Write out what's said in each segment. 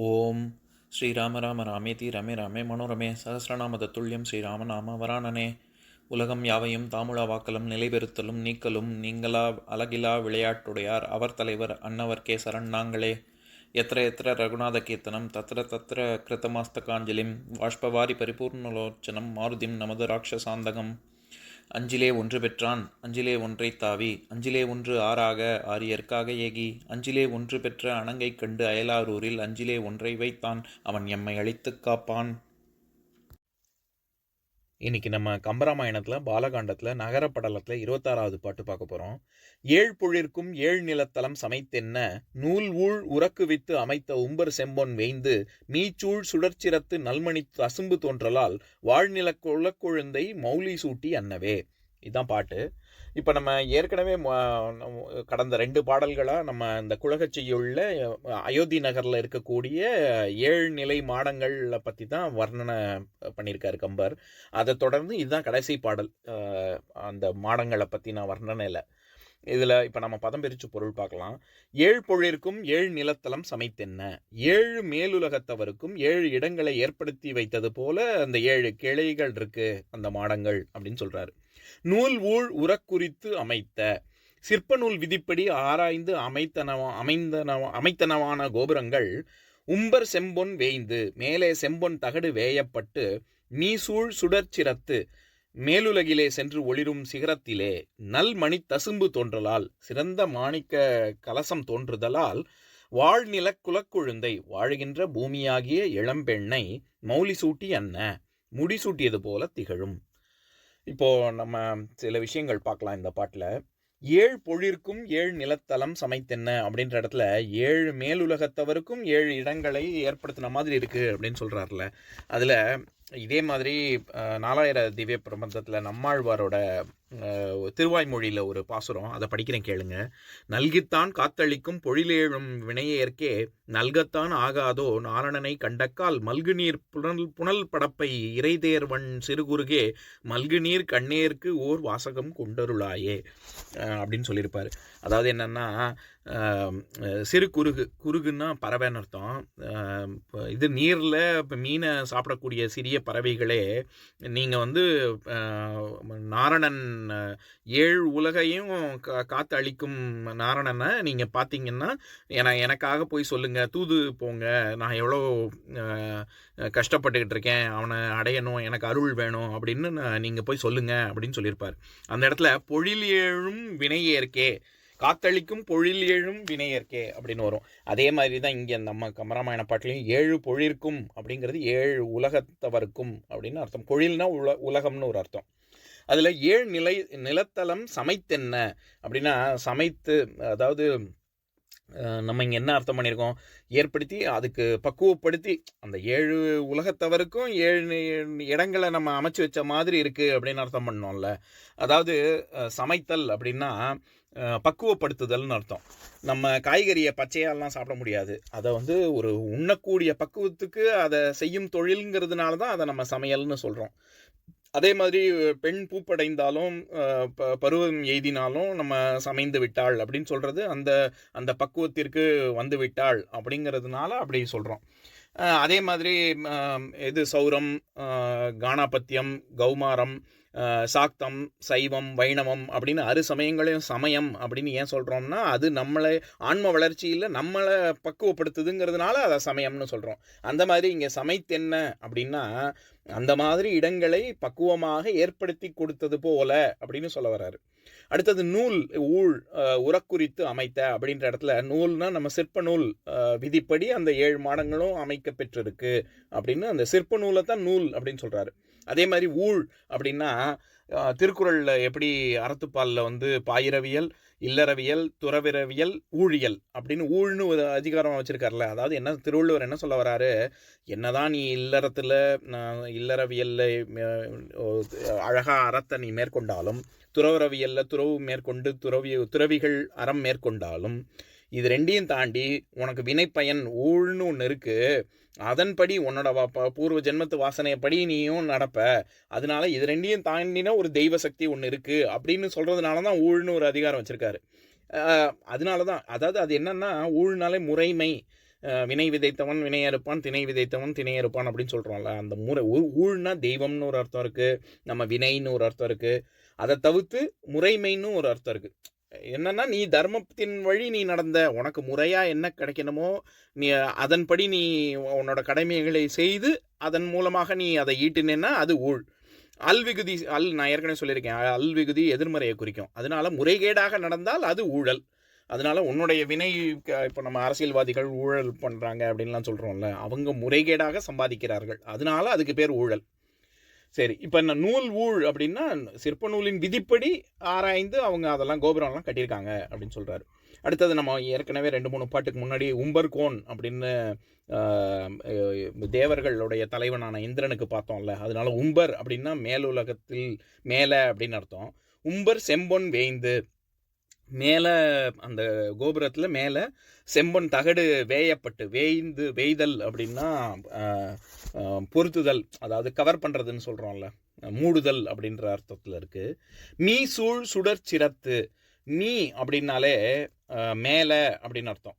ஓம் ஸ்ரீராம ராம ராமேதி ரமே ராமே மனோரமே சகசிரநாம தத்துல்யம் ஸ்ரீராம நாம வராணனே. உலகம் யாவையும் தாமுழா வாக்கலும் நிலைபெறுத்தலும் நீக்கலும் நீங்களா அழகிலா விளையாட்டுடையார் அவர் தலைவர் அன்னவர் சரண் நாங்களே. எத்திர எத்திர ரகுநாத கீர்த்தனம் தத்திர தத்திர கிருத்தமாஸ்தகாஞ்சலிம் வாஷ்பவாரி பரிபூர்ணலோச்சனம் மாருதிம் நமது ராட்சசாந்தகம். அஞ்சிலே ஒன்று பெற்றான் அஞ்சிலே ஒன்றைத் தாவி அஞ்சிலே ஒன்று ஆறாக ஆரியர்க்காக ஏகி அஞ்சிலே ஒன்று பெற்ற அணங்கைக் கண்டு அயலாரூரில் அஞ்சிலே ஒன்றை வைத்தான் அவன் எம்மை அழித்துக் காப்பான். இன்னைக்கு நம்ம கம்பராமாயணத்தில் பாலகாண்டத்தில் நகரப்படலத்தில் 26வது பாட்டு பார்க்க போகிறோம். ஏழ் பொழிற்கும் ஏழ் நிலத்தலம் சமைத்தென்ன நூல் ஊழ் உறக்குவித்து அமைத்த உம்பர் செம்பொன் வேய்ந்து மீச்சூழ் சுடர்ச்சிரத்து நல்மணி தசும்பு தோன்றலால் வாழ்நில குலக்கொழுந்தை மௌலி சூட்டி அன்னவே. இதுதான் பாட்டு. இப்போ நம்ம ஏற்கனவே கடந்த 2 பாடல்களாக நம்ம இந்த குலகச்செய்யுள்ள அயோத்தி நகரில் இருக்கக்கூடிய 7 நிலை மாடங்களை பற்றி தான் வர்ணனை பண்ணியிருக்காரு கம்பர். அதை தொடர்ந்து இதுதான் கடைசி பாடல். அந்த மாடங்களை பற்றி நான் வர்ணனை இல்லை. இதில் இப்போ நம்ம பதம் பிரித்து பொருள் பார்க்கலாம். 7 பொழிற்கும் 7 நிலத்தலம் சமைத்தென்ன, 7 மேலுலகத்தவருக்கும் 7 இடங்களை ஏற்படுத்தி வைத்தது போல அந்த 7 கிளைகள் இருக்கு அந்த மாடங்கள் அப்படின்னு சொல்றாரு. நூல் ஊழ் உறக்குறித்து அமைத்த சிற்ப நூல் விதிப்படி ஆராய்ந்து அமைத்தனவான கோபுரங்கள் உம்பர் செம்பொன் வேய்ந்து மேலே செம்பொன் தகடு வேயப்பட்டு மீசூழ் சுடர்ச்சிரத்து மேலுலகிலே சென்று ஒளிரும் சிகரத்திலே நல்மணி தசும்பு தோன்றலால் சிறந்த மாணிக்க கலசம் தோன்றுதலால் வாழ்நில குலக்குழுந்தை வாழுகின்ற பூமியாகிய இளம்பெண்ணை மௌலி சூட்டி அன்ன முடிசூட்டியது போல திகழும். இப்போ நம்ம சில விஷயங்கள் பார்க்கலாம் இந்த பாட்டில். 7 பொழிற்கும் 7 நிலத்தலம் சமைத்தென்ன அப்படின்ற இடத்துல 7 மேலுலகத்தவருக்கும் 7 இடங்களை ஏற்படுத்தின மாதிரி இருக்கு அப்படின்னு சொல்றாருல. அதில் இதே மாதிரி 4000 திவ்ய பிரபந்தத்தில் நம்மாழ்வாரோட திருவாய்மொழியில் ஒரு பாசுரம், அதை படிக்கிறேன் கேளுங்க. நல்கித்தான் காத்தளிக்கும் பொழிலேழும் வினையேற்கே நல்கத்தான் ஆகாதோ நாரணனை கண்டக்கால் மல்கு நீர் புனல் படப்பை இறைதேர்வன் சிறுகுறுகே மல்கு நீர் கண்ணேற்கு ஓர் வாசகம் கொண்டருளாயே அப்படின்னு சொல்லியிருப்பார். அதாவது என்னன்னா, சிறு குறுகுன்னா பறவைன்னு அர்த்தம். இது நீரில் இப்போ மீனை சாப்பிடக்கூடிய சிறிய பறவைகளே நீங்கள் நாரணன் 7 உலகையும் காத்து அழிக்கும் நாரணனை நீங்கள் பார்த்தீங்கன்னா எனக்காக போய் சொல்லுங்கள், தூது போங்க, நான் எவ்வளோ கஷ்டப்பட்டுக்கிட்டு இருக்கேன், அவனை அடையணும், எனக்கு அருள் வேணும் அப்படின்னு நீங்கள் போய் சொல்லுங்க அப்படின்னு சொல்லியிருப்பார். அந்த இடத்துல பொழில் ஏழும் வினையேற்கே காத்தளிக்கும் பொழில் ஏழும் வினையேற்கே அப்படின்னு வரும். அதே மாதிரி தான் இங்கே நம்ம கம்பராமாயண பாட்டிலையும் 7 பொழிற்கும் அப்படிங்கிறது 7 உலகத்தவருக்கும் அப்படின்னு அர்த்தம். பொழில்னா உலகம்னு ஒரு அர்த்தம். அதில் 7 நிலத்தலம் சமைத்தென்ன அப்படின்னா சமைத்து, அதாவது நம்ம இங்கே என்ன அர்த்தம் பண்ணியிருக்கோம், ஏற்படுத்தி அதுக்கு பக்குவப்படுத்தி அந்த 7 உலகத்தவருக்கும் 7 இடங்களை நம்ம அமைச்சு வச்ச மாதிரி இருக்குது அப்படின்னு அர்த்தம் பண்ணோம்ல. அதாவது சமைத்தல் அப்படின்னா பக்குவப்படுத்துதல்னு அர்த்தம். நம்ம காய்கறியை பச்சையாலாம் சாப்பிட முடியாது. அதை ஒரு உண்ணக்கூடிய பக்குவத்துக்கு அதை செய்யும் தொழில்ங்கிறதுனால தான் அதை நம்ம சமையல்னு சொல்கிறோம். அதே மாதிரி பெண் பூப்படைந்தாலும் பருவம் எய்தினாலும் நம்ம சமைந்து விட்டாள் அப்படின்னு சொல்கிறது அந்த அந்த பக்குவத்திற்கு வந்து விட்டாள் அப்படிங்கிறதுனால அப்படி சொல்கிறோம். அதே மாதிரி இது சௌரம், கானாபத்தியம், கௌமாரம், சாக்தம், சைவம், வைணவம் அப்படின்னு 6 சமயங்களையும் சமயம் அப்படின்னு ஏன் சொல்கிறோம்னா அது நம்மளை ஆன்ம வளர்ச்சியில் நம்மளை பக்குவப்படுத்துதுங்கிறதுனால அதை சமயம்னு சொல்கிறோம். அந்த மாதிரி இங்கே சமைத்தென்ன அப்படின்னா அந்த மாதிரி இடங்களை பக்குவமாக ஏற்படுத்தி கொடுத்தது போல அப்படின்னு சொல்ல வர்றாரு. அடுத்தது நூல் ஊழ் உறக்குறித்து அமைத்த அப்படின்ற இடத்துல நூல்னா நம்ம சிற்ப நூல் விதிப்படி அந்த 7 மாடங்களும் அமைக்க பெற்றிருக்கு அப்படின்னு அந்த சிற்ப நூலை தான் நூல் அப்படின்னு சொல்கிறாரு. அதே மாதிரி ஊழ் அப்படின்னா திருக்குறளில் எப்படி அறத்துப்பாலில் பாயிரவியல், இல்லறவியல், துறவிரவியல், ஊழியல் அப்படின்னு ஊழ்னு ஒரு அதிகாரம் வச்சுருக்காருல. அதாவது என்ன, திருவள்ளுவர் என்ன சொல்ல வராரு, என்னதான் நீ இல்லறவியலில் அழகாக அறத்தை நீ மேற்கொண்டாலும், துறவரவியலில் துறவு மேற்கொண்டு துறவிகள் அறம் மேற்கொண்டாலும், இது 2ஐயும் தாண்டி உனக்கு வினைப்பயன் ஊழ்னு ஒன்று இருக்குது, அதன்படி உன்னோட பூர்வ ஜென்மத்து வாசனையப்படி நீயும் நடப்ப, அதனால இது 2ஐயும் தாண்டின ஒரு தெய்வ சக்தி ஒன்று இருக்குது அப்படின்னு சொல்கிறதுனால தான் ஊழ்னு ஒரு அதிகாரம் வச்சுருக்காரு. அதனால தான், அதாவது அது என்னன்னா ஊழ்னாலே முறைமை, வினை விதைத்தவன் வினை அறுப்பான், திணை விதைத்தவன் திணை அறுப்பான் அப்படின்னு சொல்கிறோம்ல. அந்த ஊழ்னா தெய்வம்னு ஒரு அர்த்தம் இருக்குது, நம்ம வினைன்னு ஒரு அர்த்தம் இருக்குது. அதை தவிர்த்து முறைமைன்னு ஒரு அர்த்தம் இருக்குது. என்னன்னா, நீ தர்மத்தின் வழி நீ நடந்த, உனக்கு முறையாக என்ன கிடைக்கணுமோ நீ அதன்படி நீ உன்னோட கடமைகளை செய்து அதன் மூலமாக நீ அதை ஈட்டினேன்னா அது ஊழ். அல்விகுதி நான் ஏற்கனவே சொல்லியிருக்கேன், அல்விகுதி எதிர்மறையை குறிக்கும். அதனால முறைகேடாக நடந்தால் அது ஊழல். அதனால உன்னுடைய வினை, இப்போ நம்ம அரசியல்வாதிகள் ஊழல் பண்ணுறாங்க அப்படின்லாம் சொல்கிறோம்ல, அவங்க முறைகேடாக சம்பாதிக்கிறார்கள், அதனால அதுக்கு பேர் ஊழல். சரி, இப்போ என்ன நூல் ஊழ் அப்படின்னா சிற்ப நூலின் விதிப்படி ஆராய்ந்து அவங்க அதெல்லாம் கோபுரம்லாம் கட்டியிருக்காங்க அப்படின்னு சொல்கிறாரு. அடுத்தது நம்ம ஏற்கனவே 2-3 பாட்டுக்கு முன்னாடி உம்பர்கோன் அப்படின்னு தேவர்களுடைய தலைவனான இந்திரனுக்கு பார்த்தோம்ல. அதனால உம்பர் அப்படின்னா மேலுலகத்தில் மேலே அப்படின்னு அர்த்தம். உம்பர் செம்பொன் வேய்ந்து, மேலே அந்த கோபுரத்தில் மேலே செம்பொன் தகடு வேயப்பட்டு, வேய்தல் அப்படின்னா பொருத்துதல், அதாவது கவர் பண்ணுறதுன்னு சொல்கிறோம்ல, மூடுதல் அப்படின்ற அர்த்தத்தில் இருக்குது. மீ சூழ் சுடர் சிரத்து, மீ அப்படின்னாலே மேலே அப்படின்னு அர்த்தம்,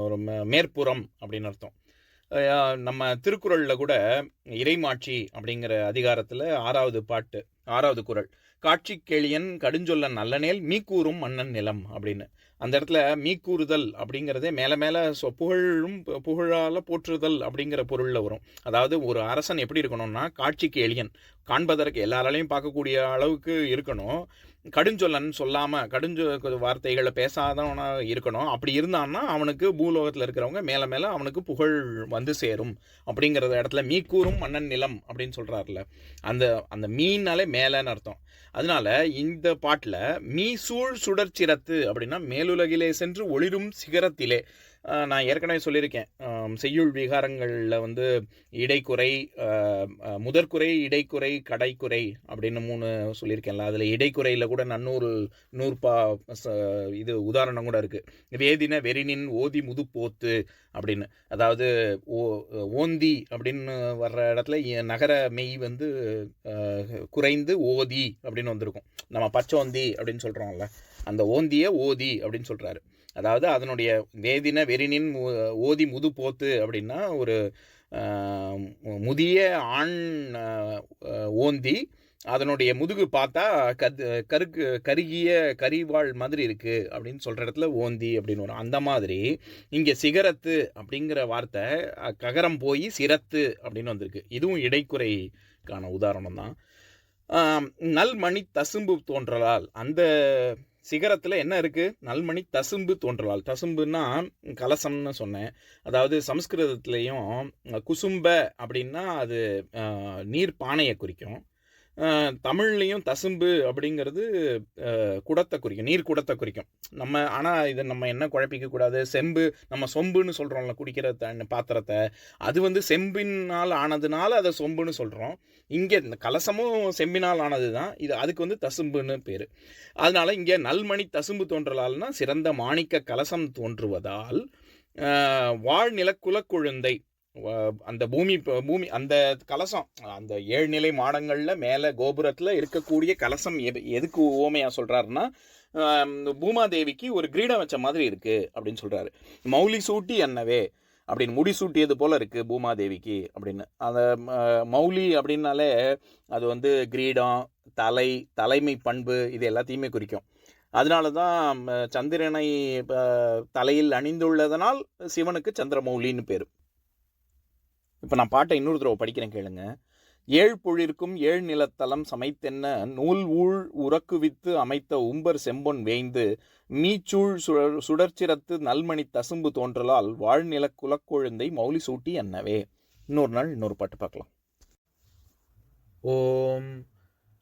ஒரு மேற்புறம் அப்படின்னு அர்த்தம். நம்ம திருக்குறளில் கூட இறைமாட்சி அப்படிங்கிற அதிகாரத்தில் 6வது பாட்டு 6வது குறள், காட்சி கேளியன் கடுஞ்சொல்லன் நல்லனேல் மீக்கூறும் மன்னன் நிலம் அப்படின்னு. அந்த இடத்துல மீக்கூறுதல் அப்படிங்கிறதே மேலே மேலே புகழால் போற்றுதல் அப்படிங்கிற பொருளில் வரும். அதாவது ஒரு அரசன் எப்படி இருக்கணும்னா, காட்சிக்கு எளியன், காண்பதற்கு எல்லாராலையும் பார்க்கக்கூடிய அளவுக்கு இருக்கணும். கடுஞ்சொல்லன் சொல்லாமல் வார்த்தைகளை பேசாதவனாக இருக்கணும். அப்படி இருந்தான்னா அவனுக்கு பூலோகத்தில் இருக்கிறவங்க மேலே மேலே அவனுக்கு புகழ் வந்து சேரும் அப்படிங்கிற இடத்துல மீக்கூறும் மன்னன் நிலம் அப்படின்னு சொல்கிறாருல, அந்த மீனாலே மேலேன்னு அர்த்தம். அதனால இந்த பாட்டில் மீ சூழ் சுடர்ச்சிரத்து அப்படின்னா மேலுலகிலே சென்று ஒளிரும் சிகரத்திலே. நான் ஏற்கனவே சொல்லியிருக்கேன், செய்யுள் விகாரங்களில் இடைக்குறை, முதற்குறை, இடைக்குறை, கடைக்குறை அப்படின்னு 3 சொல்லியிருக்கேன்ல. அதில் இடைக்குறையில் கூட நன்னூற்பா இது உதாரணம் கூட இருக்குது. வேதின வெறினின் ஓதி முது போத்து அப்படின்னு. அதாவது ஓந்தி அப்படின்னு வர்ற இடத்துல நகர மெய் குறைந்து ஓதி அப்படின்னு வந்திருக்கும். நம்ம பச்சோந்தி அப்படின்னு சொல்கிறோம்ல, அந்த ஓந்தியை ஓதி அப்படின்னு சொல்கிறாரு. அதாவது அதனுடைய வேதின வெறினின் ஓதி முது போத்து அப்படின்னா ஒரு முதிய ஆண் ஓந்தி, அதனுடைய முதுகு பார்த்தா கருகிய கரிவாள் மாதிரி இருக்குது அப்படின்னு சொல்கிற இடத்துல ஓந்தி அப்படின்னு வரும். அந்த மாதிரி இங்கே சிகரத்து அப்படிங்கிற வார்த்தை ககரம் போய் சிரத்து அப்படின்னு வந்திருக்கு. இதுவும் இடைக்குறைக்கான உதாரணம் தான். நல்மணி தசும்பு தோன்றலால், அந்த சிகரத்தில் என்ன இருக்குது, நல்மணி தசும்பு தோன்றலால். தசும்புன்னா கலசம்னு சொன்னேன். அதாவது சமஸ்கிருதத்துலேயும் குசும்ப அப்படின்னா அது நீர் பானையை குறிக்கும். தமிழ்லேயும் தசும்பு அப்படிங்கிறது குடத்தை குறிக்கும், நீர் குடத்தை குறிக்கும். ஆனால் இதை நம்ம என்ன குழப்பிக்கக்கூடாது, செம்பு நம்ம சொம்புன்னு சொல்கிறோம்ல, குடிக்கிற பாத்திரத்தை, அது செம்பினால் ஆனதுனால அதை சொம்புன்னு சொல்கிறோம். இங்கே இந்த கலசமும் செம்பினால் ஆனது தான், அதுக்கு தசும்புன்னு பேர். அதனால இங்கே நல்மணி தசும்பு தோன்றலால்னா சிறந்த மாணிக்க கலசம் தோன்றுவதால் வாழ்நில குலக்குழுந்தை, அந்த பூமி அந்த கலசம், அந்த 7 நிலை மாடங்களில் மேலே கோபுரத்தில் இருக்கக்கூடிய கலசம் எதுக்கு ஓமையாக சொல்கிறாருன்னா, பூமாதேவிக்கு ஒரு கிரீடம் வச்ச மாதிரி இருக்குது அப்படின்னு சொல்கிறாரு. மௌலி சூட்டி என்னவே அப்படின்னு, முடி சூட்டியது போல் இருக்குது பூமாதேவிக்கு அப்படின்னு. அந்த மௌலி அப்படின்னாலே அது கிரீடம், தலைமை பண்பு, இது எல்லாத்தையுமே குறிக்கும். அதனால தான் சந்திரனை தலையில் அணிந்துள்ளதனால் சிவனுக்கு சந்திரமௌலின்னு பேர். இப்போ நான் பாட்டை இன்னொரு தடவை படிக்கிறேன், கேளுங்க. 7 பொழிற்கும் 7 நிலத்தலம் சமைத்தென்ன நூல் ஊழ் உறக்குவித்து அமைத்த உம்பர் செம்பொன் வேய்ந்து மீச்சூழ் சுடர்ச்சிரத்து நல்மணி தசும்பு தோன்றலால் வாழ்நில குலக்கொழுந்தை மௌலி சூட்டி என்னவே. இன்னொரு நாள் இன்னொரு பாட்டு பார்க்கலாம். ஓம்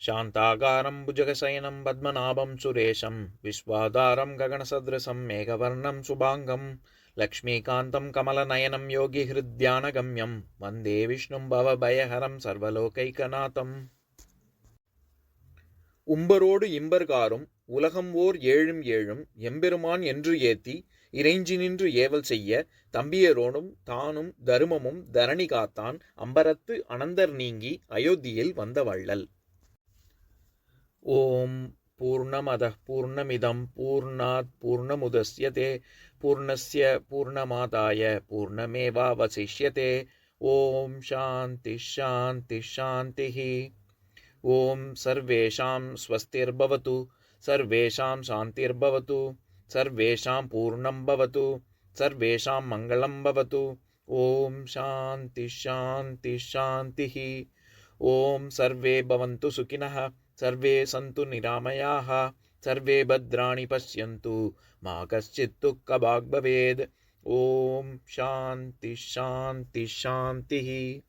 சாந்தாகாரம் புஜகசயனம் பத்மநாபம் சுரேஷம் விஸ்வாதாரம் ககனசத்ரசம் மேகவர்ணம் சுபாங்கம் லக்ஷ்மீகாந்தம் கமலநயனம் யோகி ஹிருத்யானகம்யம் வந்தே விஷ்ணும் பவபயஹரம் சர்வலோகைகநாதம். உம்பரோடு இம்பர்காரும் உலகம் ஓர் 7 7 எம்பெருமான் என்று ஏத்தி இறைஞ்சி நின்று ஏவல் செய்ய தம்பியரோடும் தானும் தருமமும் தரணி காத்தான் அம்பரத்து அனந்தர் நீங்கி அயோத்தியில் வந்த வள்ளல். ஓம் பூர்ணமதః பூர்ணமிதம் பூர்ணாத் பூர்ணமுதஸ்யதே पूर्णस्य पूर्णमादाय पूर्णमेवावशिष्यते। ओम शांति शांति शांतिः। ओम सर्वेषां स्वस्तिर्भवतु, सर्वेषां शान्तिर्भवतु, सर्वेषां पूर्णं भवतु, सर्वेषां मङ्गलं भवतु। ओम शांति शांति शांतिः। ओम सर्वे भवन्तु सुखिनः, सर्वे सन्तु निरामयाः, सर्वे भद्राणि पश्यन्तु, मा कश्चित् दुःखभाग् भवेत्। ओम शांति शांति शांतिः।